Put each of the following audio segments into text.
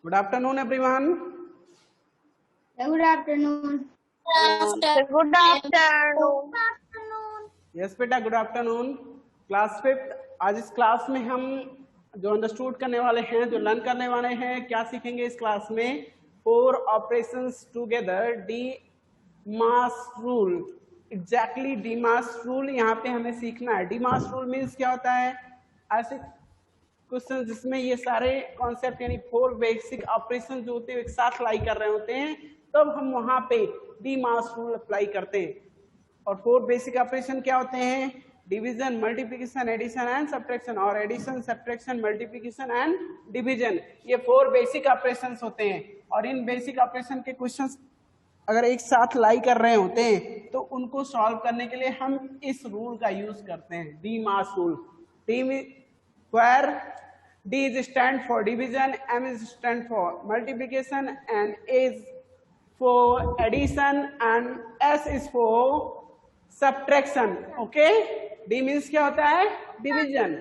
Good afternoon, everyone. Good afternoon. Good afternoon. Yes, बेटा, good afternoon. Class 5. आज इस class में हम जो अंडरस्टूड करने वाले हैं, जो लर्न करने वाले हैं, क्या सीखेंगे इस क्लास में? 4 ऑपरेशंस टुगेदर, डी मास रूल. एग्जैक्टली डी मास रूल यहाँ पे हमें सीखना है. डी मास रूल मीन्स क्या होता है? ऐसे क्वेश्चन जिसमें ये सारे कॉन्सेप्ट यानी 4 बेसिक ऑपरेशन जो होते हैं एक साथ लाई कर रहे होते हैं, तब हम वहां पे डी मास रूल अप्लाई करते हैं. और 4 बेसिक ऑपरेशन क्या होते हैं? Division, multiplication, addition and subtraction, और addition, subtraction, multiplication and division. ये 4 बेसिक ऑपरेशंस होते हैं. और इन बेसिक ऑपरेशन के क्वेश्चंस अगर एक साथ लाई कर रहे होते हैं तो उनको सॉल्व करने के लिए हम इस रूल का यूज करते हैं, D mass rule. where D is stand for division, M is stand for multiplication, and A is for addition, and S is for subtraction. Okay? D means क्या होता है? Division.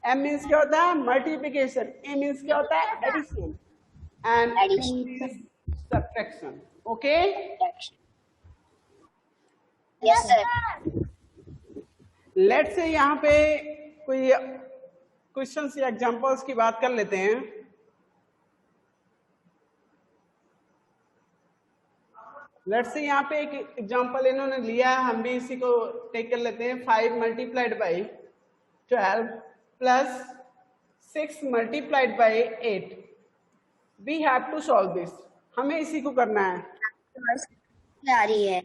M means क्या होता है? Multiplication. A means क्या होता है? Addition. And N means subtraction. Okay? Yes, sir. Let's say यहाँ पे कोई क्वेश्चंस या एग्जांपल्स की बात कर लेते हैं. लेट्स से यहाँ पे एक एग्जांपल इन्होंने लिया है, हम भी इसी को टेक कर लेते हैं. 5 multiplied by 12 plus 6 multiplied by 8. We have to solve this. हमें इसी को करना है. आ रही है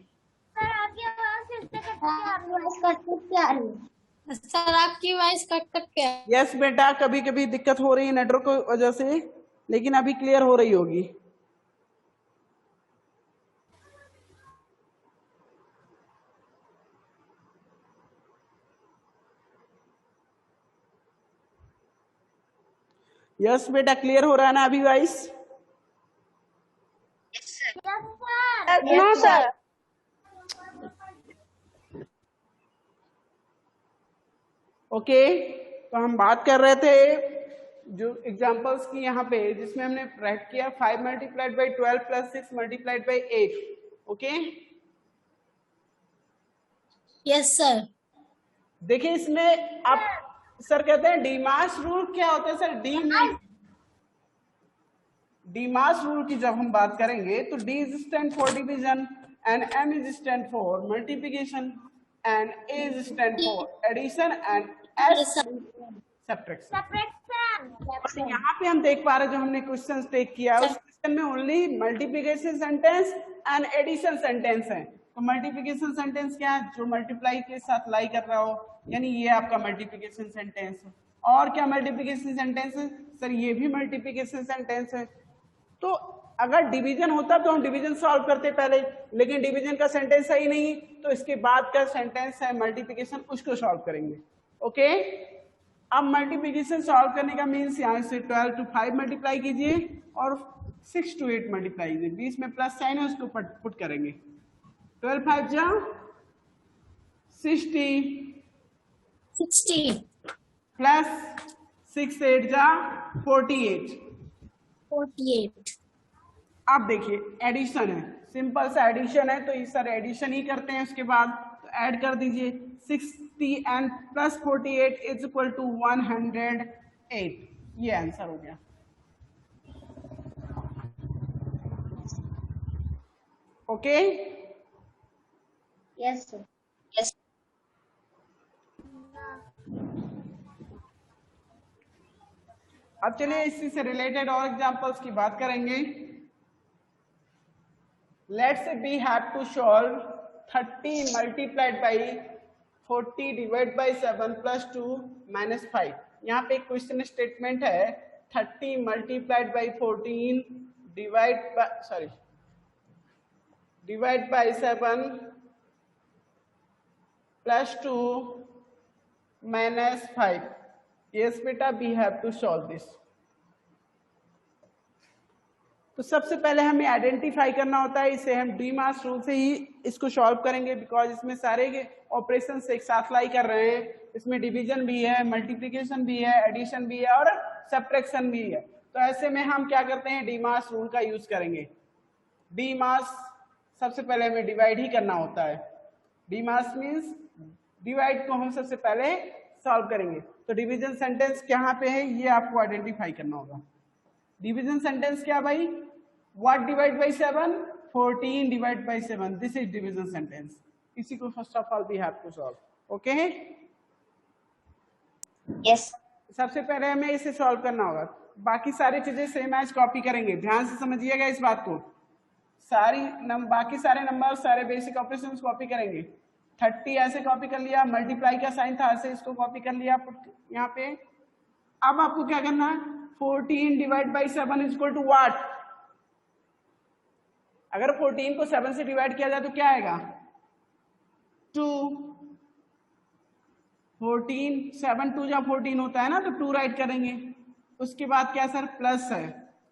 सर आपकी वॉइस कट के यस बेटा, कभी कभी दिक्कत हो रही है नेटवर्क की वजह से, लेकिन अभी क्लियर हो रही होगी. यस बेटा, क्लियर हो रहा है ना अभी वॉइस? No sir. ओके, तो हम बात कर रहे थे जो एग्जांपल्स की यहाँ पे, जिसमें हमने राइट किया 5 multiplied by 12 plus 6 multiplied by 8. Okay, yes sir. देखिए इसमें आप सर कहते हैं डीमास रूल क्या होता है सर? डीमास रूल की जब हम बात करेंगे तो D is stand for division, and M is stand for multiplication, and A is stand for addition, and S subtraction. यहाँ पे हम देख पा रहे हैं जो हमने क्वेश्चन टेक किया उस क्वेश्चन में only multiplication sentence and addition sentence है. तो मल्टीप्लिकेशन सेंटेंस क्या है? जो मल्टीप्लाई के साथ लाई कर रहा हो, यानी ये आपका मल्टीप्लिकेशन सेंटेंस है. और क्या मल्टीप्लिकेशन सेंटेंस है सर? ये भी मल्टीप्लिकेशन सेंटेंस है. तो अगर डिवीजन होता तो हम डिवीजन सॉल्व करते पहले, लेकिन डिवीजन का सेंटेंस है ही नहीं, तो इसके बाद का सेंटेंस है मल्टीप्लिकेशन, उसको सॉल्व करेंगे. ओके, अब मल्टीप्लिकेशन सॉल्व करने का मीन्स यहाँ से 12 to 5 मल्टीप्लाई कीजिए और 6 to 8 मल्टीप्लाई कीजिए. बीच में प्लस साइन है, उसको पुट करेंगे. 12 5 जा 60 प्लस 6 8 जा 48. अब देखिए एडिशन है, सिंपल सा एडिशन है, तो इस सर एडिशन ही करते हैं. उसके बाद तो ऐड कर दीजिए 60 and plus 48 is equal to 108. ये आंसर हो गया. Okay, yes sir. Yes. अब चलिए इसी से रिलेटेड और एग्जांपल्स की बात करेंगे. Let's say we have to solve 30 multiplied by 40 divide by 7 plus 2 minus 5. यहाँ पे क्वेश्चन स्टेटमेंट है 30 multiplied by 14 divide by 7 plus 2 minus 5. Yes बेटा, we have to solve this. तो सबसे पहले हमें आइडेंटिफाई करना होता है, इसे हम डी मास रूल से ही इसको सॉल्व करेंगे, बिकॉज इसमें सारे ऑपरेशन एक साथ लाई कर रहे हैं. इसमें डिवीजन भी है, मल्टीप्लिकेशन भी है, एडिशन भी है और सब्ट्रैक्शन भी है. तो तो ऐसे में हम क्या करते हैं, डीमास रूल का यूज करेंगे। डीमास सबसे पहले हमें डिवाइड ही करना होता है। डीमास मीन्स डिवाइड को हम सबसे पहले सॉल्व करेंगे। तो डिवीजन सेंटेंस कहाँ पे है ये आपको आइडेंटिफाई करना होगा। डिवीजन सेंटेंस क्या भाई, what divide by 7, 14 divide by 7, this is division sentence. इसी को first of all we have to solve. Okay, Yes. सबसे पहले हमें इसे सॉल्व करना होगा। बाकी सारी चीजें सेम एज कॉपी करेंगे, ध्यान से समझिएगा इस बात को। बाकी सारे नंबर, सारे बेसिक ऑपरेशन कॉपी करेंगे। 30 ऐसे कॉपी कर लिया, मल्टीप्लाई का साइन था ऐसे इसको कॉपी कर लिया यहाँ पे। अब आपको क्या करना है, 14 divide by 7 is equal to what. अगर 14 को 7 से डिवाइड किया जाए तो क्या आएगा, 2। 14 7 2 जब 14 होता है ना तो 2 राइट करेंगे। उसके बाद क्या सर, प्लस है,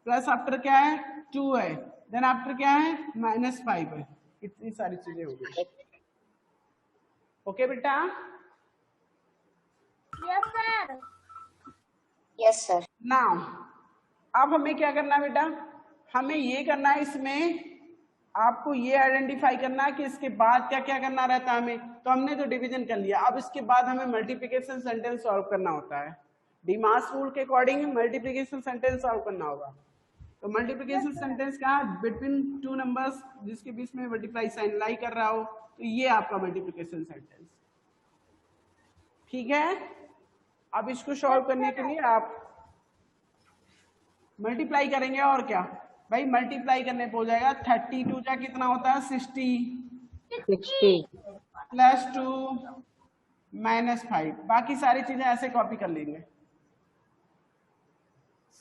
प्लस आफ्टर क्या है, 2 है, देन आफ्टर क्या है, -5 है। इतनी सारी चीजें हो गई। ओके बेटा, Yes, sir. Yes, sir. Now अब हमें क्या करना है बेटा, हमें ये करना है, इसमें आपको ये आइडेंटिफाई करना है कि इसके बाद क्या क्या करना रहता है हमें। तो हमने तो डिवीजन कर लिया, अब इसके बाद हमें मल्टीप्लिकेशन सेंटेंस सॉल्व करना होता है। डीमास रूल के अकॉर्डिंग मल्टीप्लिकेशन सेंटेंस सॉल्व करना होगा। तो मल्टीप्लिकेशन सेंटेंस का बिटवीन 2 नंबर्स जिसके बीच में मल्टीप्लाई साइन लाई कर रहा हो, तो ये आपका मल्टीप्लिकेशन सेंटेंस। ठीक है, अब इसको सॉल्व करने के लिए आप मल्टीप्लाई करेंगे और क्या भाई, मल्टीप्लाई करने पे हो जाएगा 32 जा कितना होता है, 60 प्लस 2 -5। बाकी सारी चीजें ऐसे कॉपी कर लेंगे।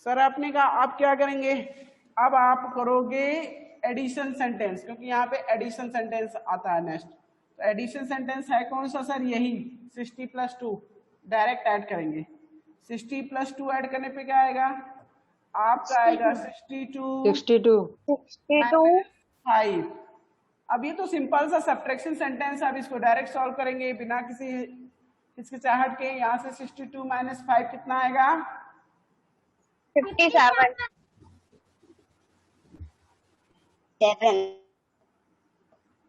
सर आपने कहा आप क्या करेंगे, अब आप करोगे एडिशन सेंटेंस, क्योंकि यहाँ पे एडिशन सेंटेंस आता है नेक्स्ट। तो एडिशन सेंटेंस है कौन सा सर, यही 60 + 2 डायरेक्ट ऐड करेंगे। 60 + 2 ऐड करने पे क्या आएगा, आपका आएगा 62 5। अब ये तो सिंपल सा सब्ट्रैक्शन सेंटेंस है, अब इसको डायरेक्ट सॉल्व करेंगे बिना किसी हिचकिचाहट के। यहाँ से 62 - 5 कितना आएगा, 57.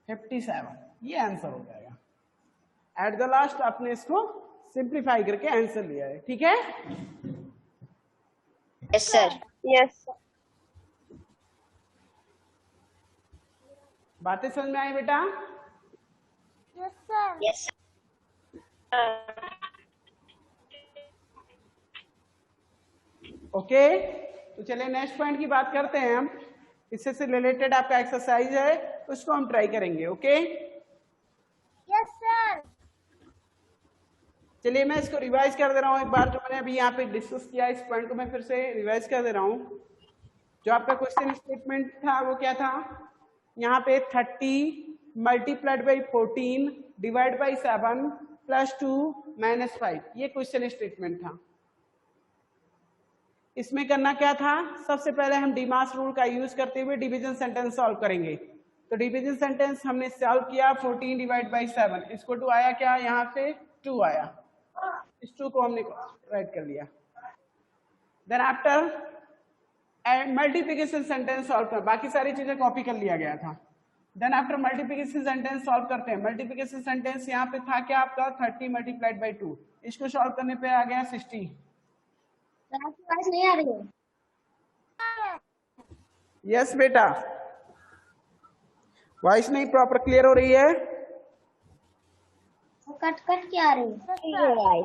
57। ये आंसर हो जाएगा। एट द लास्ट आपने इसको सिंप्लीफाई करके आंसर लिया है। ठीक है, Yes, sir. Yes. बातें समझ में आई बेटा? Yes, sir. Yes. ओके, तो चलिए नेक्स्ट पॉइंट की बात करते हैं हम। इससे से रिलेटेड आपका एक्सरसाइज है, उसको हम ट्राई करेंगे। Okay, Yes, sir. चलिए मैं इसको रिवाइज कर दे रहा हूँ एक बार, जो मैंने अभी यहाँ पे डिस्कस किया इस पॉइंट को मैं फिर से रिवाइज कर दे रहा हूँ। जो आपका क्वेश्चन स्टेटमेंट था वो क्या था, यहाँ पे 30 multiplied by 14 divide by 7 plus 2 -5, ये क्वेश्चन स्टेटमेंट था। इसमें करना क्या था, सबसे पहले हम डीमास रूल का यूज करते हुए डिवीजन सेंटेंस सॉल्व करेंगे। तो डिवीजन सेंटेंस हमने सॉल्व किया, 14 डिवाइड बाई 7 इसको 2 आया, क्या यहाँ पे 2 आया, इस 2 को हमने राइट कर लिया। Then after multiplication sentence solve कर, बाकी सारी चीजें कॉपी कर लिया गया था। Then after multiplication sentence solve करते हैं। मल्टीप्लिकेशन सेंटेंस यहाँ पे था क्या आपका, 30 मल्टीप्लाइड बाई 2, इसको सॉल्व करने पे आ गया 60। आवाज नहीं आ रही है। यस बेटा, वॉइस नहीं प्रॉपर क्लियर हो रही है। कट कट के आ रही है।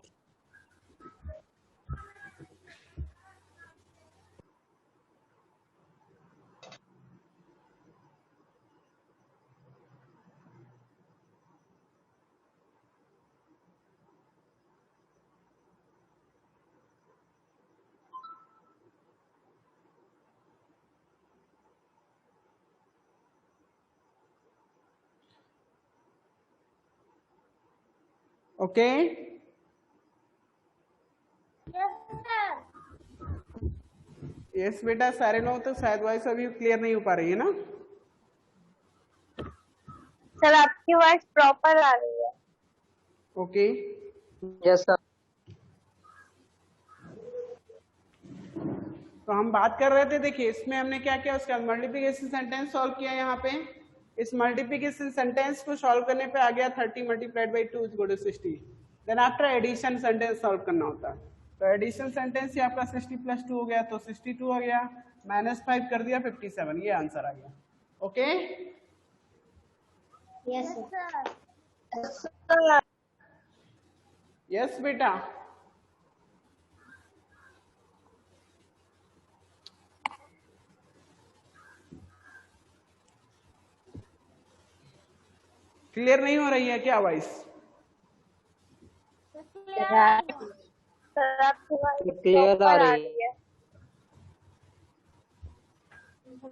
Okay, Yes, sir. यस बेटा, सारे लोग तो शायद वॉइस अभी क्लियर नहीं हो पा रही है ना। सर आपकी वॉइस प्रॉपर आ रही है। Okay, yes sir. तो हम बात कर रहे थे, देखिए इसमें हमने क्या किया, उसका मल्टीप्लिकेशन सेंटेंस सॉल्व किया। यहाँ पे इस मल्टीप्लिकेशन सेंटेंस को सॉल्व करने पे आ गया 30 multiplied by 2 equal to 60। Then after addition sentence solve करना होता है, तो एडिशन सेंटेंस ही आपका 60 प्लस 2 हो गया, तो 62 हो गया, -5 कर दिया 57, ये आंसर आ गया। Okay Yes, sir. Sir. Yes बेटा। क्लियर नहीं हो रही है क्या वॉइस? सर आपकी वॉइस क्लियर आ रही है।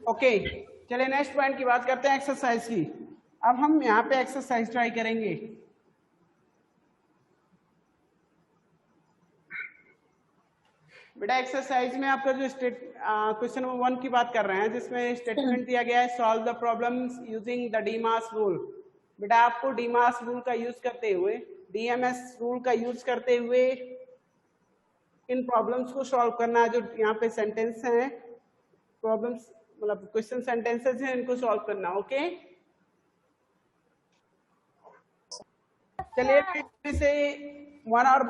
ओके चलिए नेक्स्ट पॉइंट की बात करते हैं, एक्सरसाइज की। अब हम यहाँ पे एक्सरसाइज ट्राई करेंगे। बेटा एक्सरसाइज में आपका जो क्वेश्चन नंबर 1 की बात कर रहे हैं, जिसमें स्टेटमेंट दिया गया है solve the problems using the DMAS rule. बेटा आपको डीमास रूल का यूज करते हुए, डीएमएस रूल का यूज करते हुए इन प्रॉब्लम्स को सॉल्व करना है। जो यहाँ पे सेंटेंस हैं, प्रॉब्लम्स मतलब क्वेश्चन सेंटेंसेस हैं, इनको सॉल्व करना। ओके चलिए मैं से 1 और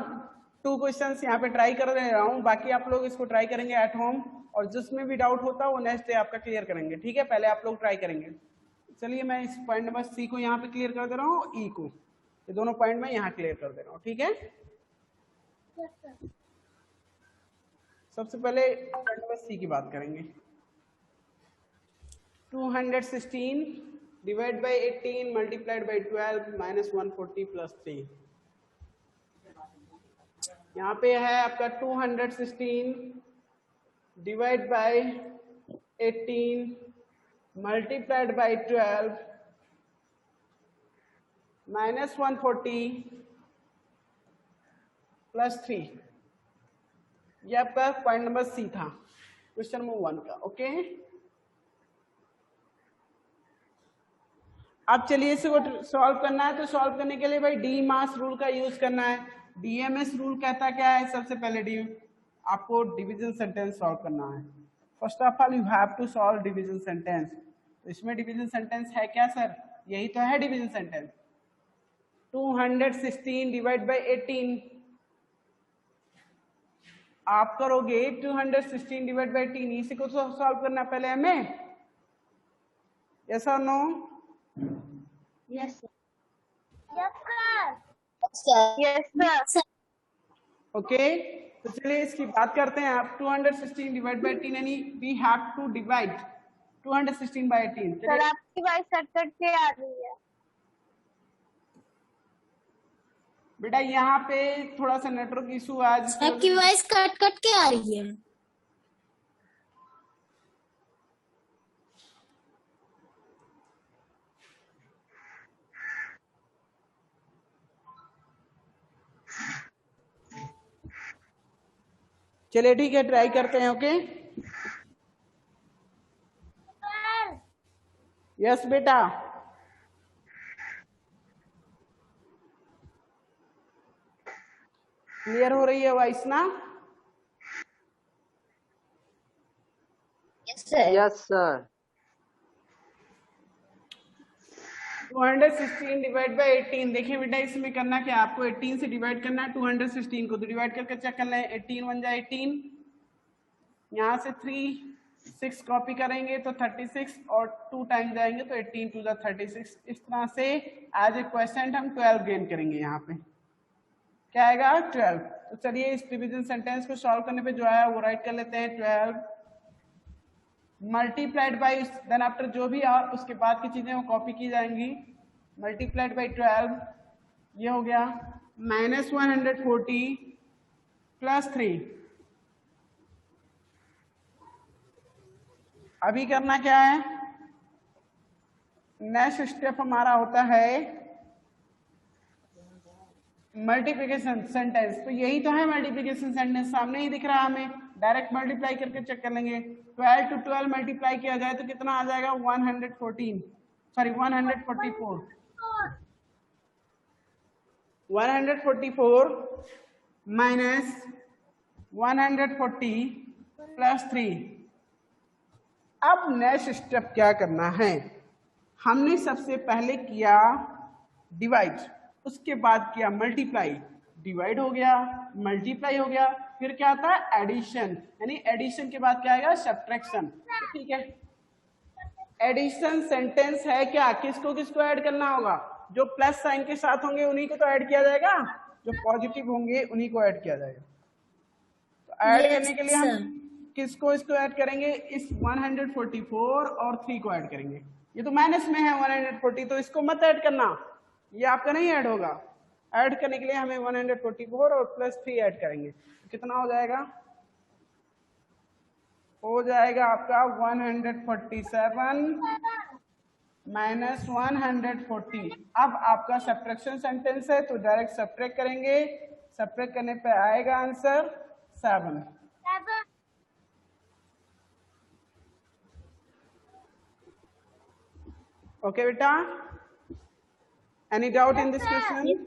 2 क्वेश्चंस यहाँ पे ट्राई कर दे रहा हूँ, बाकी आप लोग इसको ट्राई करेंगे एट होम, और जिसमें भी डाउट होता है वो नेक्स्ट डे आपका क्लियर करेंगे। ठीक है, पहले आप लोग ट्राई करेंगे। चलिए मैं इस पॉइंट नंबर सी को यहाँ पे क्लियर कर दे रहा हूँ, ई को, ये दोनों पॉइंट मैं यहाँ क्लियर कर दे रहा हूँ। ठीक है, Yes, sir. सबसे पहले पॉइंट नंबर सी की बात करेंगे। 216 divide by 18 multiplied by 12 minus 140 plus 3। यहाँ पे है आपका 216 divide by 18 multiplied by 12 minus 140 plus 3। ये आपका पॉइंट नंबर सी था क्वेश्चन नंबर 1 का। ओके अब चलिए इसको सॉल्व करना है, तो सॉल्व करने के लिए भाई डी मास रूल का यूज करना है। डीएमएस रूल कहता क्या है, सबसे पहले आपको डिवीजन सेंटेंस सॉल्व करना है। First of all you have to solve division sentence. तो इसमें डिवीजन सेंटेंस है क्या सर, यही तो है डिवीजन सेंटेंस। 216 डिवाइड बाई 18 आप करोगे 216 डिवाइड बाई 18, इसी को सॉल्व करना पहले हमें। यस और no? Yes, sir. Yes, sir. Yes, sir. Okay तो चलिए इसकी बात करते हैं। आप 216 डिवाइड बाई 18 यानी we have to divide 216 by 18। Sir आपकी वॉइस कट के आ रही है। बेटा यहाँ पे थोड़ा सा नेटवर्क इशू आज आपकी वॉइस कट के आ रही है। चलिए ठीक है, ट्राई करते हैं। ओके यस बेटा, क्लियर हो रही है वॉइस ना? Yes, sir. Yes sir. 216 divide by 18। देखिए बेटा इसमें करना क्या, आपको 18 से डिवाइड करना है 216 को, तो डिवाइड करके चेक कर लें। 18 1 जा 18, यहाँ से 3 6 कॉपी करेंगे तो 36, और 2 टाइम जाएंगे तो 18 2 जा 36। इस तरह से एज ए क्वेश्चन हम 12 गेन करेंगे। यहाँ पे क्या आएगा 12। तो चलिए इस डिवीजन सेंटेंस को सॉल्व करने पे जो आया वो राइट कर लेते हैं। 12 मल्टीप्लाइड बाई, देन आफ्टर जो भी उसके बाद की चीजें वो कॉपी की जाएंगी। मल्टीप्लाइड बाई 12 ये हो गया माइनस 140 प्लस 3। अभी करना क्या है, नेक्स्ट स्टेप हमारा होता है मल्टीप्लिकेशन सेंटेंस। तो यही तो है मल्टीप्लिकेशन सेंटेंस, सामने ही दिख रहा है हमें, डायरेक्ट मल्टीप्लाई करके चेक कर लेंगे। 12 to 12 मल्टीप्लाई किया जाए तो कितना आ जाएगा 144 144 माइनस 140 +3। अब नेक्स्ट स्टेप क्या करना है, हमने सबसे पहले किया डिवाइड, उसके बाद किया मल्टीप्लाई, डिवाइड हो गया, मल्टीप्लाई हो गया, फिर क्या था एडिशन, यानी एडिशन के बाद क्या आएगा सब्ट्रैक्शन। ठीक है, एडिशन सेंटेंस है क्या, किसको किसको ऐड करना होगा, जो प्लस साइन के साथ होंगे उन्हीं को तो ऐड किया जाएगा, जो पॉजिटिव होंगे उन्हीं को ऐड किया जाएगा। तो ऐड करने के लिए हम किसको इसको ऐड करेंगे, इस 144 और 3 को ऐड करेंगे। ये तो माइनस में है 140, तो इसको मत ऐड करना, ये आपका नहीं ऐड होगा। ऐड करने के लिए हमें 144 और +3 ऐड करेंगे, तो कितना हो जाएगा, हो जाएगा आपका 147 माइनस 140। अब आपका सब्ट्रैक्शन सेंटेंस है तो डायरेक्ट सब्ट्रैक्ट करेंगे, सब्ट्रैक्ट करने पे आएगा आंसर 7। ओके बेटा, any doubt in this question?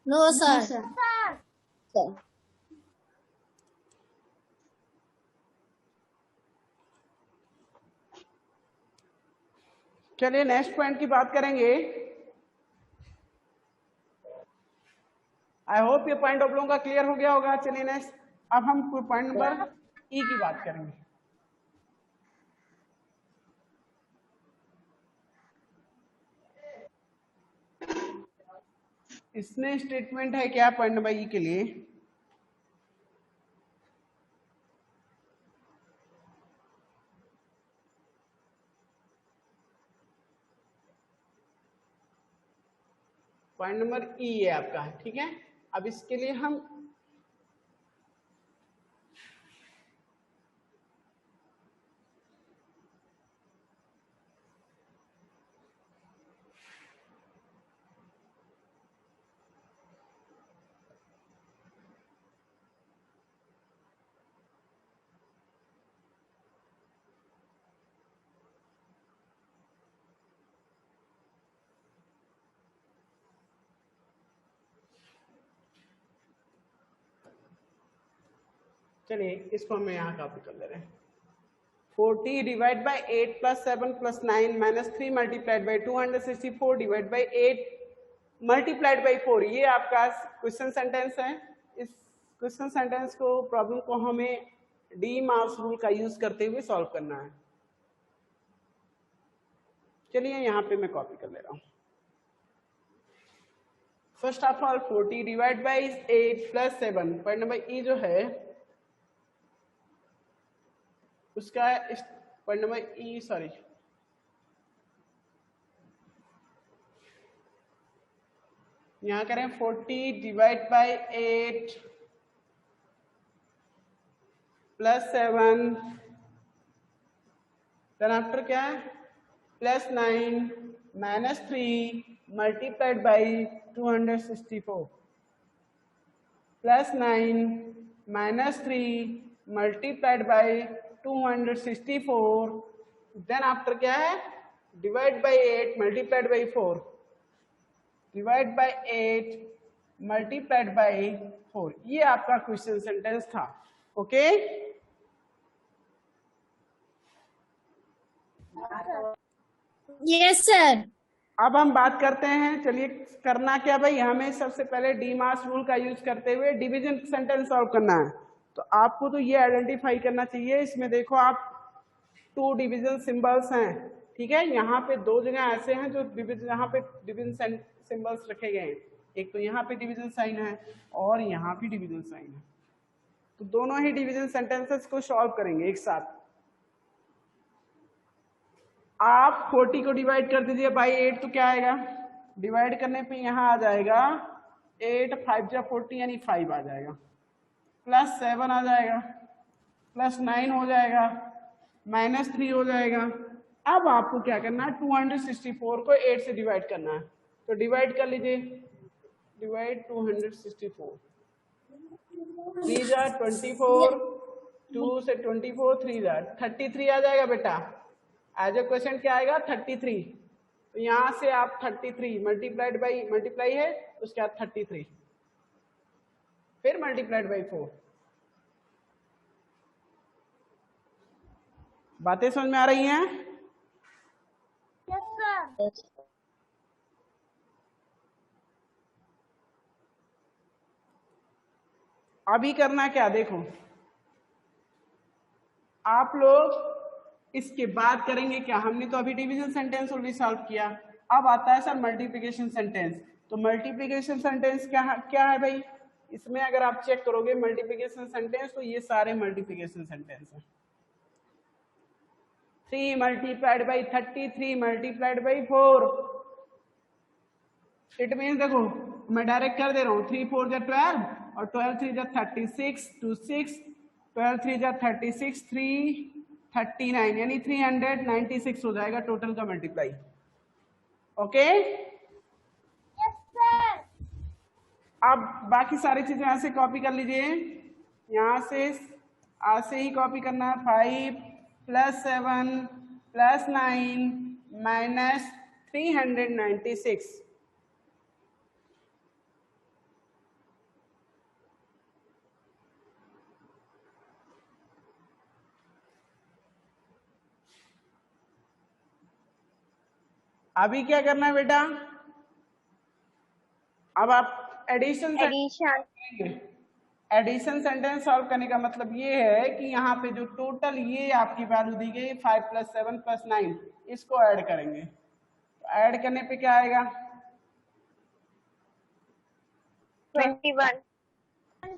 No sir. चलिए नेक्स्ट पॉइंट की बात करेंगे। आई होप ये पॉइंट आप लोगों का क्लियर हो गया होगा। चलिए नेक्स्ट, अब हम पॉइंट नंबर ई की बात करेंगे। इसमें स्टेटमेंट है क्या पॉइंट नंबर ई के लिए, पॉइंट नंबर ई है आपका, ठीक है। अब इसके लिए हम चलिए इसको हम यहाँ कॉपी कर ले रहे हैं। 40 divide by 8 + 7 + 9 -3 multiplied by 264 divide by 8 multiplied by 4। ये आपका क्वेश्चन सेंटेंस है। इस क्वेश्चन सेंटेंस को, प्रॉब्लम को हमें डी मार्क्स रूल का यूज करते हुए सॉल्व करना है। चलिए यहाँ पे मैं कॉपी कर ले रहा हूँ। First of all 40 divide by 8 + 7, point number ई जो है उसका पॉइंट नंबर ई, सॉरी यहाँ करें 40 डिवाइड बाई 8 + 7, देन आफ्टर क्या है +9 -3 multiplied by 264 +9 -3 multiplied by 264, then after क्या है divide by 8 multiplied by 4 divide by 8 multiplied by 4। ये आपका क्वेश्चन सेंटेंस था। Okay, yes sir. अब हम बात करते हैं, चलिए करना क्या भाई, हमें सबसे पहले डी मार्क्स रूल का यूज करते हुए डिवीजन सेंटेंस सॉल्व करना है। तो आपको तो ये आइडेंटिफाई करना चाहिए, इसमें देखो आप 2 डिवीजन सिंबल्स हैं, ठीक है। यहाँ पे 2 जगह ऐसे हैं जो डिवीजन, यहाँ पे डिवीजन सिंबल्स रखे गए हैं। एक तो यहाँ पे डिवीजन साइन है और यहाँ भी डिवीजन साइन है, तो दोनों ही डिवीजन सेंटेंसेस को सॉल्व करेंगे एक साथ। आप 40 को डिवाइड कर दीजिए बाई 8, तो क्या आएगा, डिवाइड करने पे यहाँ आ जाएगा 8 5 जा 40 यानी 5 आ जाएगा, +7 आ जाएगा, +9 हो जाएगा, -3 हो जाएगा। अब आपको क्या करना है, 264 को 8 से डिवाइड करना है, तो डिवाइड कर लीजिए, डिवाइड 264, 3 जा 24, 2 से 24, 3 जा 33 आ जाएगा बेटा। एज ए क्वेश्चन क्या आएगा 33, तो यहाँ से आप 33 मल्टीप्लाइड बाई, मल्टीप्लाई है उसके बाद 33, फिर मल्टीप्लाइड बाई 4, बातें समझ में आ रही हैं? Yes, sir. अभी करना क्या, देखो आप लोग इसके बाद करेंगे क्या, हमने तो अभी डिवीजन सेंटेंस ऑलरेडी सॉल्व किया। अब आता है सर मल्टीप्लिकेशन सेंटेंस। तो मल्टीप्लिकेशन सेंटेंस क्या है भाई, इसमें अगर आप चेक करोगे मल्टीप्लिकेशन सेंटेंस तो ये सारे मल्टीप्लिकेशन सेंटेंस हैं। 3 multiplied by 33 multiplied by 4, it mean देखो मैं डायरेक्ट कर दे रहा हूँ, 3 4 जा 12 और 12 3 जा 36 2 6, 12 3 जा 36 3 39 यानी 396 हो जाएगा टोटल का मल्टीप्लाई। Okay Yes, sir. अब बाकी सारी चीजें यहाँ से कॉपी कर लीजिए, यहाँ से ऐसे ही कॉपी करना है। 5 + 7 + 9 - 396। अभी क्या करना है बेटा, अब आप एडिशन सेंटेंस सॉल्व करने का मतलब ये है कि यहाँ पे जो टोटल ये आपकी वैल्यू दी गई 5 + 7 + 9 इसको ऐड करेंगे। तो ऐड करने पे क्या आएगा 21.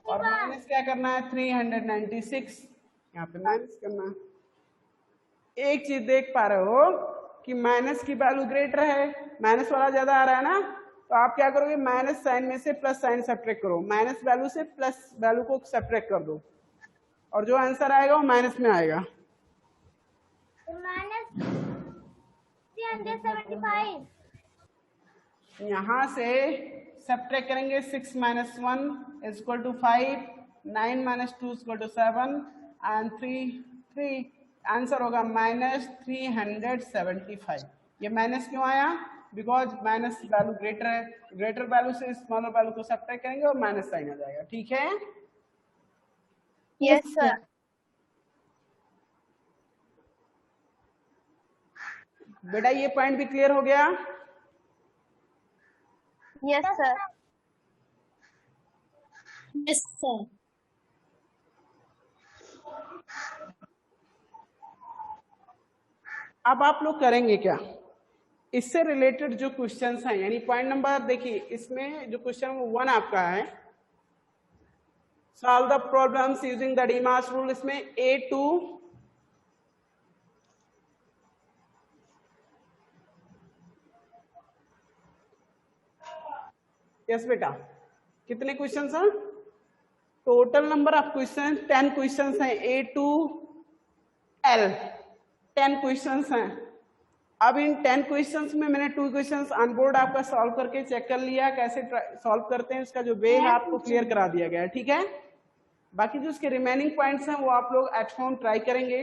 और माइनस क्या करना है 396, यहाँ पे माइनस करना है। एक चीज देख पा रहे हो कि माइनस की वैल्यू ग्रेटर है, माइनस वाला ज्यादा आ रहा है ना, तो आप क्या करोगे माइनस साइन में से प्लस साइन सब्ट्रैक्ट करो, माइनस वैल्यू से प्लस वैल्यू को सब्ट्रैक्ट कर दो और जो आंसर आएगा वो माइनस में आएगा। Minus 375. यहाँ से सब्ट्रैक्ट करेंगे 6 - 1 = 5, 9 - 2 = 7 एंड 3 आंसर होगा -375। ये माइनस क्यों आया, बिकॉज माइनस वैल्यू ग्रेटर है, ग्रेटर वैल्यू से स्मॉलर वैल्यू को सब्ट्रैक्ट करेंगे और माइनस साइन आ जाएगा। ठीक है Yes, sir. बेटा ये पॉइंट भी क्लियर हो गया? Yes, sir. Yes, sir. अब आप लोग करेंगे क्या, इससे रिलेटेड जो क्वेश्चंस हैं, यानी पॉइंट नंबर देखिए इसमें जो क्वेश्चन 1 आपका है, solve the problems using the DMAS rule, इसमें A2 यस बेटा कितने क्वेश्चंस हैं, total number of question 10 questions हैं, A2 L 10 क्वेश्चंस हैं। अब इन 10 क्वेश्चंस में मैंने 2 क्वेश्चंस ऑनबोर्ड आपका सॉल्व करके चेक कर लिया, कैसे सॉल्व करते हैं इसका जो वे है आपको क्लियर करा दिया गया है। ठीक है, बाकी जो उसके रिमेनिंग पॉइंट्स हैं वो आप लोग एट होम ट्राई करेंगे।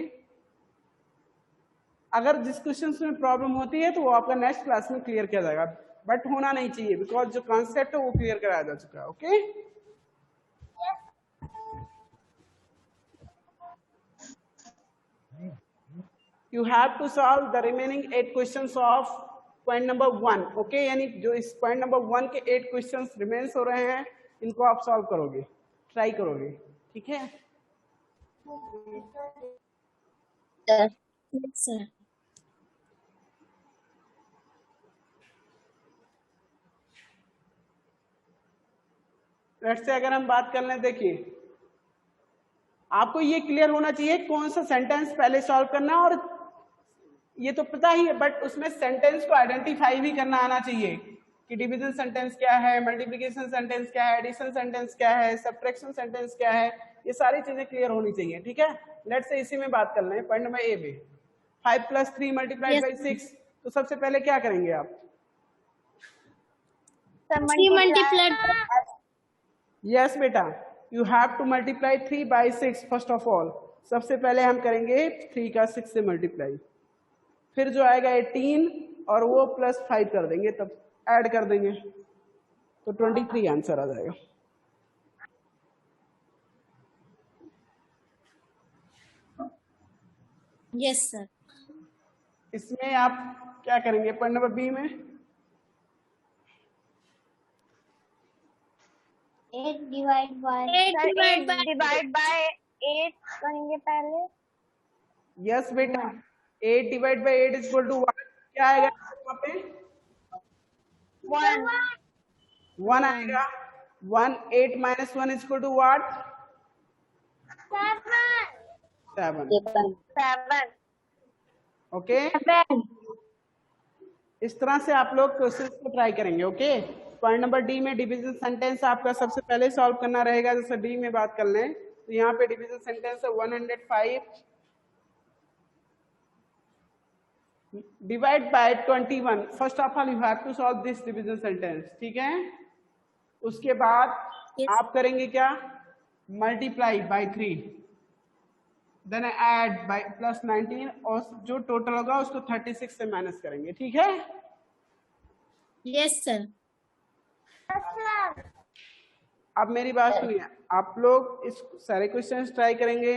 अगर जिस क्वेश्चन में प्रॉब्लम होती है तो वो आपका नेक्स्ट क्लास में क्लियर किया जाएगा, बट होना नहीं चाहिए बिकॉज जो कॉन्सेप्ट है वो क्लियर कराया जा चुका है। Okay you have to solve the remaining 8 questions of point number 1। okay यानी जो इस point number 1 के 8 questions remains हो रहे हैं इनको आप solve करोगे, try करोगे। ठीक है Yes, sir. लेट्स से अगर हम बात कर लें, देखिए आपको ये क्लियर होना चाहिए कौन सा सेंटेंस पहले सॉल्व करना है, और ये तो पता ही है बट उसमें सेंटेंस को आइडेंटिफाई भी करना आना चाहिए कि डिवीजन सेंटेंस क्या है, मल्टीप्लिकेशन सेंटेंस क्या है, एडिशन सेंटेंस क्या है, सब्ट्रैक्शन सेंटेंस क्या है, ये सारी चीजें क्लियर होनी चाहिए। ठीक है, लेट्स से इसी में बात कर लें, पॉइंट नंबर ए में 5 + 3 × 6, तो सबसे पहले क्या करेंगे आप, 3 multiplied by यस बेटा you have to multiply 3 / 6 first of all. सबसे पहले हम करेंगे 3 का 6 से मल्टीप्लाई, फिर जो आएगा 18 और वो +5 कर देंगे, तब ऐड कर देंगे तो 23 आंसर आ जाएगा। Yes, sir. इसमें आप क्या करेंगे पॉइंट नंबर बी में? 8 divide by 8 sir divide 8 by divide by 8 करेंगे पहले। यस बेटा, 8 डिवाइड बाई 8 इक्वल टू क्या आएगा यहाँ पे? 1 1 आएगा। 1 8 minus 1 equal to what? 7। 7 okay, इस तरह से आप लोग क्वेश्चन को ट्राई करेंगे। ओके, पॉइंट नंबर डी में डिविजन सेंटेंस आपका सबसे पहले सॉल्व करना रहेगा। जैसे डी में बात कर लें तो यहाँ पे डिविजन सेंटेंस है 105 divide by 21। First of all you have to solve this division sentence, ठीक है। उसके बाद Yes. आप करेंगे क्या? Multiply by 3, then add by plus 19 और जो टोटल होगा उसको 36 से माइनस करेंगे, ठीक है। Yes, sir. अब मेरी बात सुनिए, आप लोग इस सारे क्वेश्चंस ट्राई करेंगे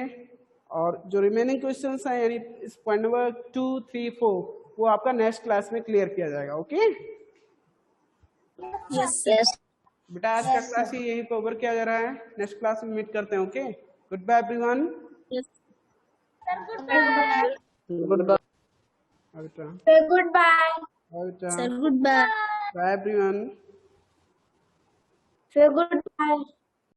और जो रिमेनिंग क्वेश्चंस हैं यानी इस पॉइंट नंबर 2, 3, 4 वो आपका नेक्स्ट क्लास में क्लियर किया जाएगा। Okay Yes, sir. बेटा, आज का क्लास ही यही कवर किया जा रहा है। नेक्स्ट क्लास में मीट करते हैं। Okay, good bye everyone. Yes. Good bye बेटा, goodbye Sir, goodbye. Bye everyone. goodbye